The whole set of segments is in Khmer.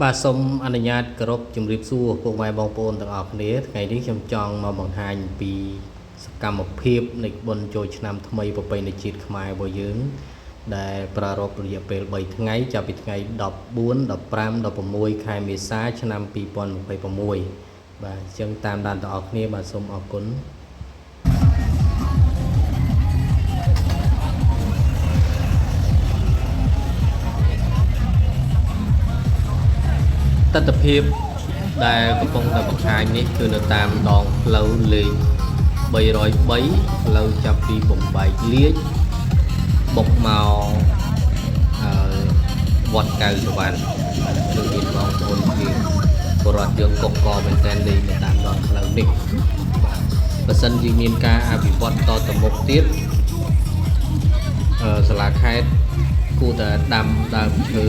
បាទសូមអនុញ្ញាតគោរពជំរាបសួរពុកម៉ែបងប្អូនទាំងអស់គ្នាថ្ងៃនេះខ្ញុំចង់មកបង្ហាញពីសកម្មភាពនៃបុណ្យចូលឆ្នាំថ្មីប្រពៃណីជាតិខ្មែររបស់យើងដែលប្រារព្ធរយៈពេល3ថ្ងៃចាប់ពីថ្ងៃ14 15 16ខែមេសាឆ្នាំ2026បាទអញ្ចឹងតាមដានទាំងអស់គ្នាបាទសូមអរគុណទស្សនភាពដែលកំពុងតែបង្ហាញនេះគឺនៅតាមដងផ្លូវលេខ303ផ្លូវចាប់ពីបំបែកលាជបុកមកវត្តកៅសវណ្ណគឺមានបងប្អូនជាបរិវត្តយើងកកកមែនតែនលេងនៅតាមដងផ្លូវនេះបើសិនជាមានការអភិវឌ្ឍតទៅមុខទៀតសាលាខេត្តគួរតែដាំដើមឈើ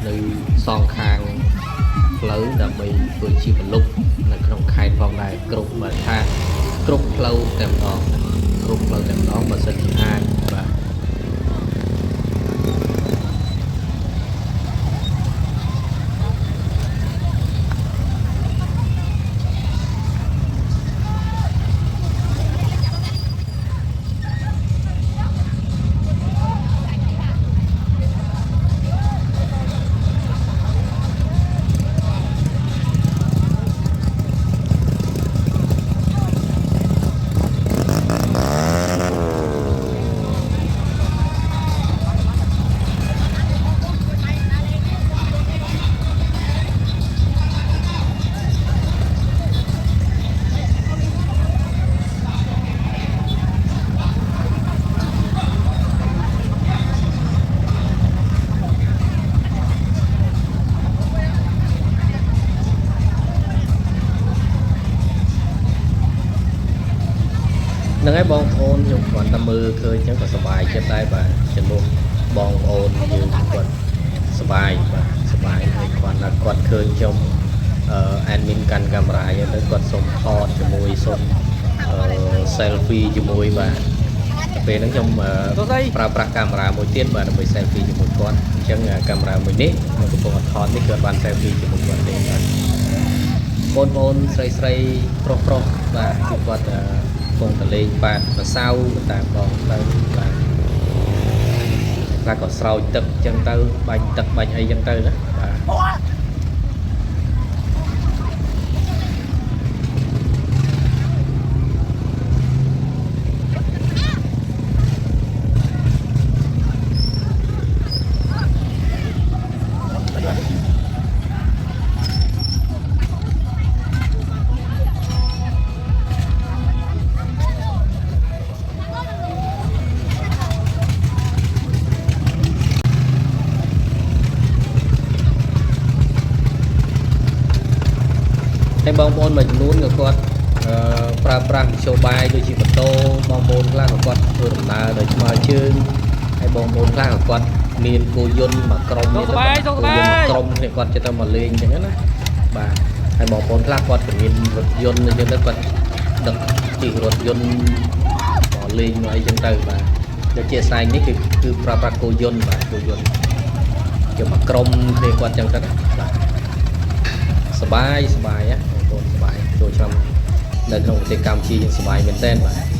នៅសងខាងផ្លូវដើម្បីធ្វើជាបលុកនៅក្នុងខេត្តផងដែរគ្រប់បើថាគ្រប់ផ្លូវតែម្ដងគ្រប់ផ្លូវតែម្ដងបើសិនជាអាចបាទនឹងហើយបងប្អូនខ្ញុំគ្រាន់តែមើលឃើញអញ្ចឹងក៏សប្បាយចិត្តដែរបាទចំនួនបងប្អូនយើងគាត់សប្បាយបាទសប្បាយហើយគ្រាន់តែគាត់ឃើញខ្ញុំadmin កាន់កាមេរ៉ាអញ្ចឹងទៅគាត់សុំថតជាមួយសុំselfie ជាមួយបាទពេលហ្នឹងខ្ញុំប្រើប្រាស់កាមេរ៉ាមួយទៀតបាទដើម្បី selfie ជាមួយគាត់អញ្ចឹងកាមេរ៉ាមួយនេះខ្ញុំកំពុងថតនេះគឺបាន selfie ជាមួយគាត់ទេបាទបងប្អូនស្រីស្រីប្រុសប្រុសបាទគឺគាត់កំពុងតែលេងបាតម្សៅតាមដងផ្លូវបាទខ្លះក៏ស្រោចទឹកអញ្ចឹងទៅបាញ់ទឹកបាញ់អីអញ្ចឹងទៅណាបាទ ហើយបងប្អូនមួយចំនួនក៏គាត់ប្រើប្រាស់មធ្យោបាយដូចជាម៉ូតូបងប្អូនខ្លះក៏គាត់ធ្វើដំណើរដោយថ្មើរជើងហើយបងប្អូនខ្លះក៏គាត់មានគោយន្តមួយក្រុមនេះទៅក្រុមគ្នាគាត់ចិត្តទៅមកលេងអញ្ចឹងណាបាទហើយបងប្អូនខ្លះគាត់ក៏មានរថយន្តអញ្ចឹងទៅគាត់ដឹកជិះរថយន្តមកលេងមកអីអញ្ចឹងទៅបាទដូចជាស្អែកនេះគឺប្រើប្រាស់គោយន្តបាទគោយន្តជាមួយក្រុមគ្នាគាត់អញ្ចឹងទៅបាទសបាយសបាយណាបងប្អូនសបាយចូលឆ្នាំនៅក្នុងប្រទេសកម្ពុជាយើងសបាយមែនទែនបាទ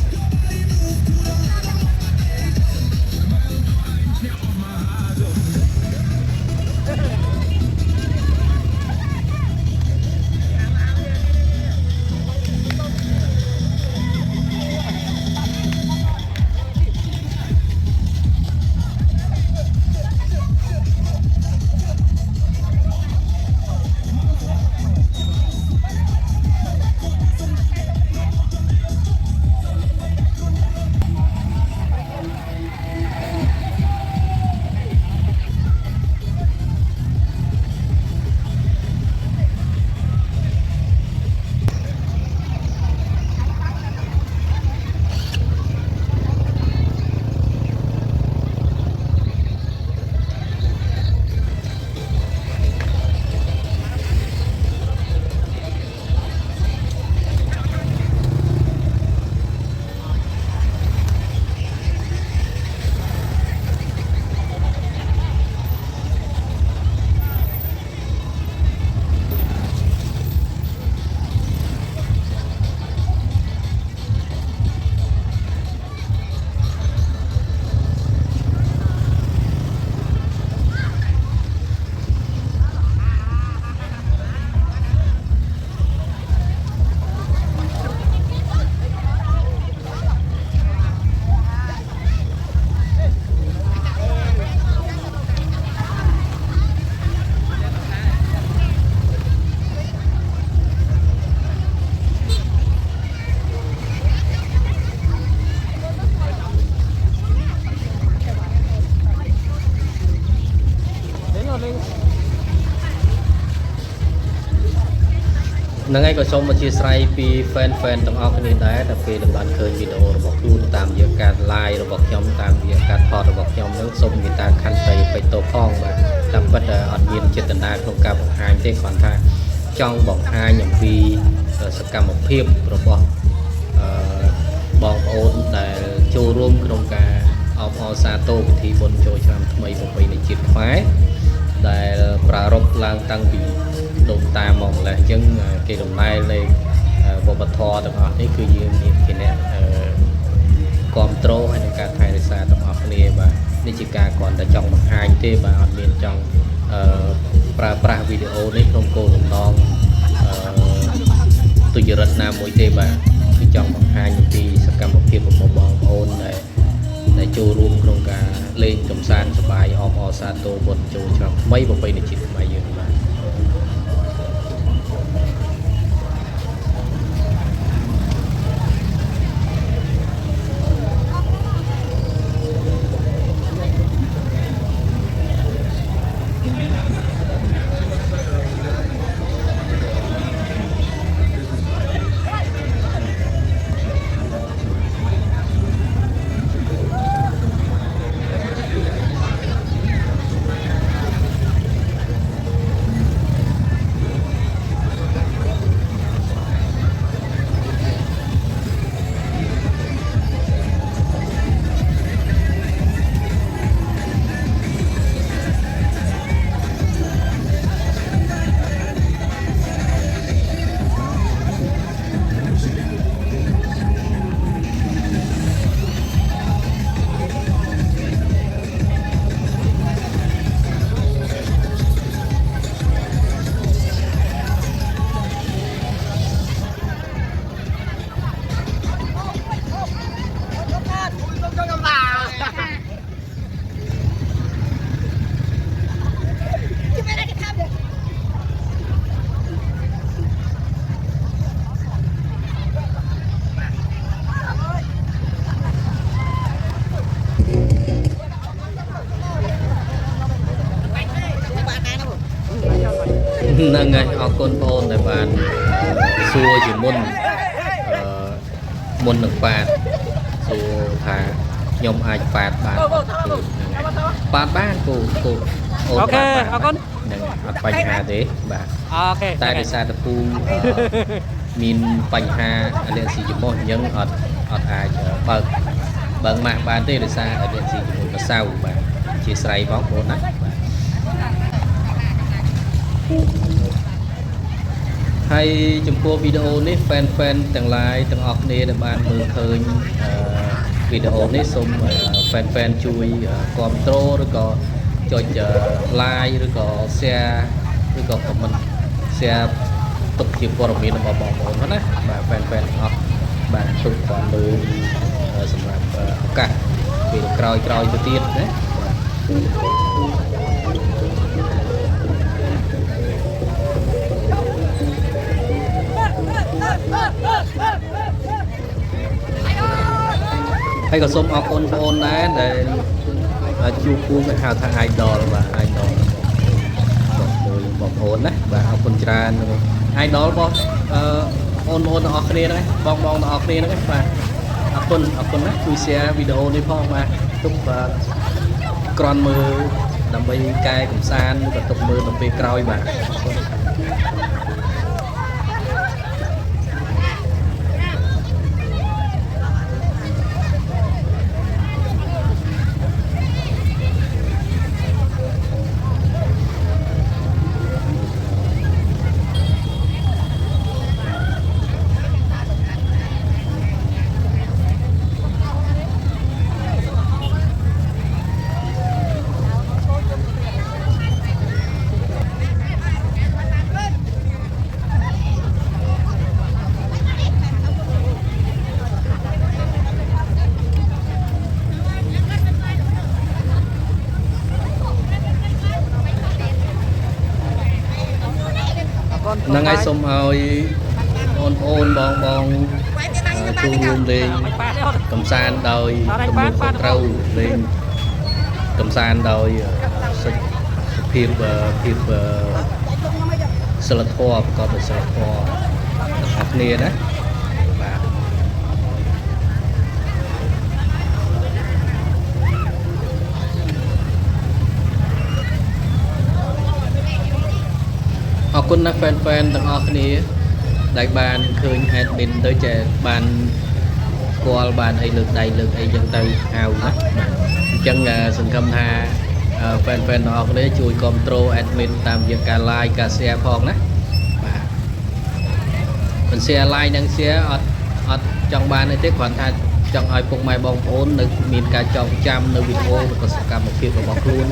năng ấy có xong một chia sẻពី fan ទាំងអស់គ្នាដែរតែពេលដែលបានឃើញវីដេអូរបស់ខ្លួនតាមរយៈការ live របស់ខ្ញុំតាមរយៈការថតរបស់ខ្ញុំនឹងសូមមេត្តាខន្តីបិទតោផងបាទតាមពិតអត់មានចេតនាក្នុងការបង្ហាញទេគ្រាន់ថាចង់បង្ហាញអំពីសកម្មភាពរបស់បងប្អូនដែលចូលរួមក្នុងការអបអរសាទរពិធីបុណ្យចូលឆ្នាំថ្មីប្រពៃណីជាតិខ្មែរដែលប្រារព្ធឡើងតាំងពីដូនតាមកម្លេះអញ្ចឹងគេដំណើរនៃវប្បធម៌ទាំងអស់នេះគឺយើងជាអ្នកគ្រប់គ្រងហើយនឹងការថែរក្សាទាំងអស់គ្នាបាទនេះជាការគ្រាន់តែចង់បង្ហាញទេបាទអត់មានចង់ប្រើប្រាស់វីដេអូនេះក្នុងគោលបំណងទុច្ចរិតណាមួយទេបាទគឺចង់បង្ហាញអំពីសកម្មភាពរបស់បងប្អូនដែលចូលរួមក្នុងការលេងកម្សាន្តសប្បាយអបអរសាទរបុណ្យចូលឆ្នាំថ្មីប្រពៃណីជាតិខ្មែរយើងបាទហ្នឹងហើយអរគុណបងអូនដែលបានសួរជាមុននឹងប៉ាតសួរថាខ្ញុំអាចប៉ាតបានប៉ាតបានគូអូខេអរគុណហ្នឹងអត់បញ្ហាទេបាទអូខេតែដោយសារតែពូមានបញ្ហាអាឡែស៊ីចំពោះអញ្ចឹងអត់អាចបើកម៉ាក់បានទេដោយសារអាឡែស៊ីជាមួយម្សៅបាទជាស្រ័យបងប្អូនណាហើយចំពោះវីដេអូនេះ fan ទាំងឡាយទាំងអស់គ្នាដែលបានមើលឃើញវីដេអូនេះសូម fan ជួយគាំទ្រឬក៏ចុច like ឬក៏ share ឬក៏ comment share ទុកជាព័ត៌មានរបស់បងប្អូនណាបាទ fan អស់បាទទុកគាត់មើលសម្រាប់ឱកាសពេលក្រោយទៅទៀតណាហើយក៏សូមអរគុណបងប្អូនដែរដែលជួបគូគេហៅថា idol បាទ idol បងប្អូនណាបាទអរគុណច្រើន idol របស់បងប្អូនទាំងអស់គ្នាហ្នឹងបងទាំងអស់គ្នាហ្នឹងបាទអរគុណណាជួយ share វីដេអូនេះផងបាទទុកបាទក្រន់មើលដើម្បីកែកម្សាន្តក៏ទុកមើលទៅពេលក្រោយបាទអរគុណ Nâng ai xông hơi ôn bong chu luôn lên cầm san đôi cầm một con trâu lên cầm san đôi ភាពសិលធម៌ប្រកបដោយសិលធម៌ទាំងអស់គ្នាណាបាទអរគុណណាស់ fan ទាំងអស់គ្នាដែលបានឃើញ admin ទៅចេះបានស្គាល់បានអីលើកដៃលើកអីចឹងទៅហៅណាអញ្ចឹងសង្ឃឹមថា fan ទាំងអស់គ្នាជួយគ្រប់គ្រង admin តាមរយៈការ like ការ share ផងណាបាទមិន share like និង share អត់ចង់បានអីទេគ្រាន់ថាចង់ឲ្យពុកម៉ែបងប្អូននៅមានការចងចាំនៅវីដេអូឬក៏សកម្មភាពរបស់ខ្លួន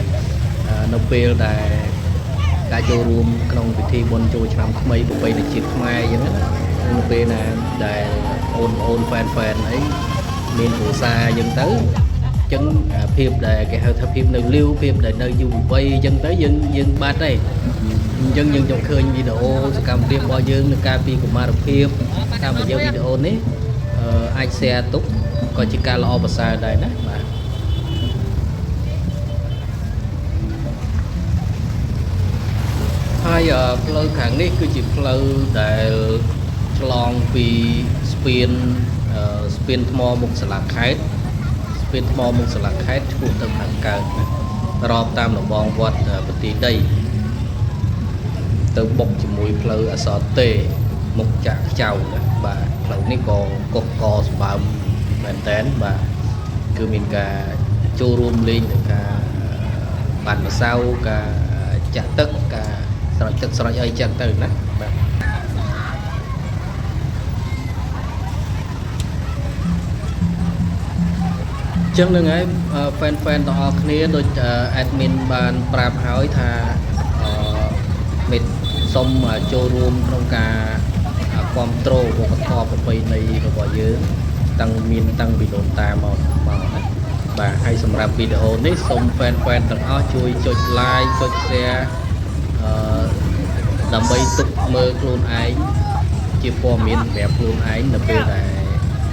នៅពេលដែលការចូលរួមក្នុងពិធីបុណ្យចូលឆ្នាំថ្មីប្រពៃណីជាតិខ្មែរអញ្ចឹងណានៅពេលណាដែលអូន fan អីមានគ្រួសារអញ្ចឹងទៅអញ្ចឹងភាពដែលគេហៅថាភាពនៅលាវភាពដែលនៅយុវវ័យអញ្ចឹងទៅយើងបាត់ហើយអញ្ចឹងយើងចង់ឃើញវីដេអូសកម្មភាពរបស់យើងនៅការពីកុមារភាពតាមរយៈវីដេអូនេះអាច share ទុកក៏ជាការល្អប្រសើរដែរណាបាទហើយផ្លូវខាងនេះគឺជាផ្លូវដែលឆ្លងពីស្ពានថ្មមុខសាលាខេត្តស្ពានថ្មមុខសាលាខេត្តឆ្ពោះទៅខាងកើតណារាប់តាមរបងវត្តប្រទីដីទៅបុកជាមួយផ្លូវអសរតេមុខចាក់ខ្ចៅណាបាទផ្លូវនេះក៏កុសកសម្បើមមែនតែនបាទគឺមានការចូលរួមលេងទៅការបានម្សៅការចាក់ទឹកការស្រោចទឹកស្រោចអីចឹងទៅណាបាទចឹងនឹងហើយ fan ទាំងអស់គ្នាដូច admin បានប្រាប់ហើយថាមិត្តសូមចូលរួមក្នុងការគ្រប់គ្រងវប្បធម៌ប្រពៃណីរបស់យើងតាំងពីដូនតាមកណាបាទហើយសម្រាប់វីដេអូនេះសូម fan ទាំងអស់ជួយចុច like ចុច share ដើម្បីទុកមើលខ្លួនឯងជាព័ត៌មានសម្រាប់ខ្លួនឯងនៅពេលដែល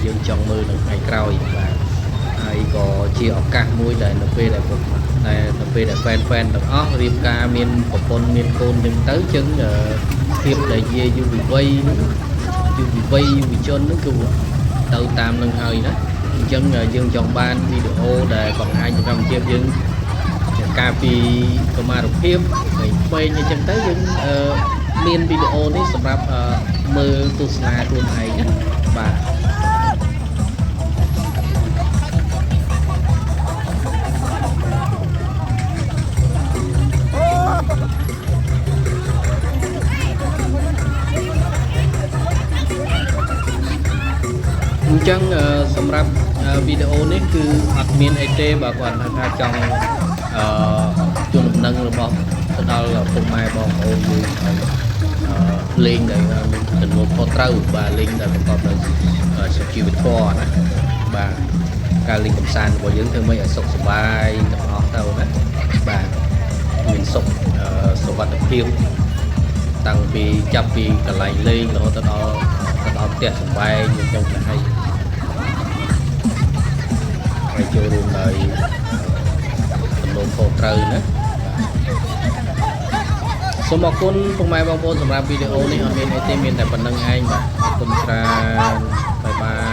យើងចង់មើលនៅថ្ងៃក្រោយបាទហើយក៏ជាឱកាសមួយដែលនៅពេលដែល fan ទាំងអស់រៀបការមានប្រពន្ធមានកូនចឹងទៅចឹងភាពដែលជាយុវវ័យយុវជននោះគឺទៅតាមនឹងហើយណាអញ្ចឹងយើងចង់បានវីដេអូដែលបង្ហាញសកម្មភាពយើងការពីកុមារភាពពេញអញ្ចឹងទៅយើងមានវីដេអូនេះសម្រាប់មើលទស្សនាខ្លួនឯងណាបាទអញ្ចឹងសម្រាប់វីដេអូនេះគឺអត់មានអីទេបើគាត់ថាចង់ជូនដំណឹងរបស់ទៅដល់ពុកម៉ែបងប្អូនយើងលេងដែលមានទំនួលខុសត្រូវបាទលេងដែលប្រកបដោយសុជីវធម៌ណាបាទការលេងកម្សាន្តរបស់យើងធ្វើម៉េចឲ្យសុខសប្បាយទាំងអស់ទៅណាបាទមានសុខសុវត្ថិភាពតាំងពីចាប់ពីកន្លែងលេងរហូតដល់ផ្ទះសម្បែងយើងចង់ទៅឲ្យចូលរួមដោយទំនួលខុសត្រូវណាសូមអរគុណពុកម៉ែបងប្អូនសម្រាប់វីដេអូនេះអត់មានអីទេមានតែប៉ុណ្្នឹងឯងបាទអរគុណច្រើនបាយបាយ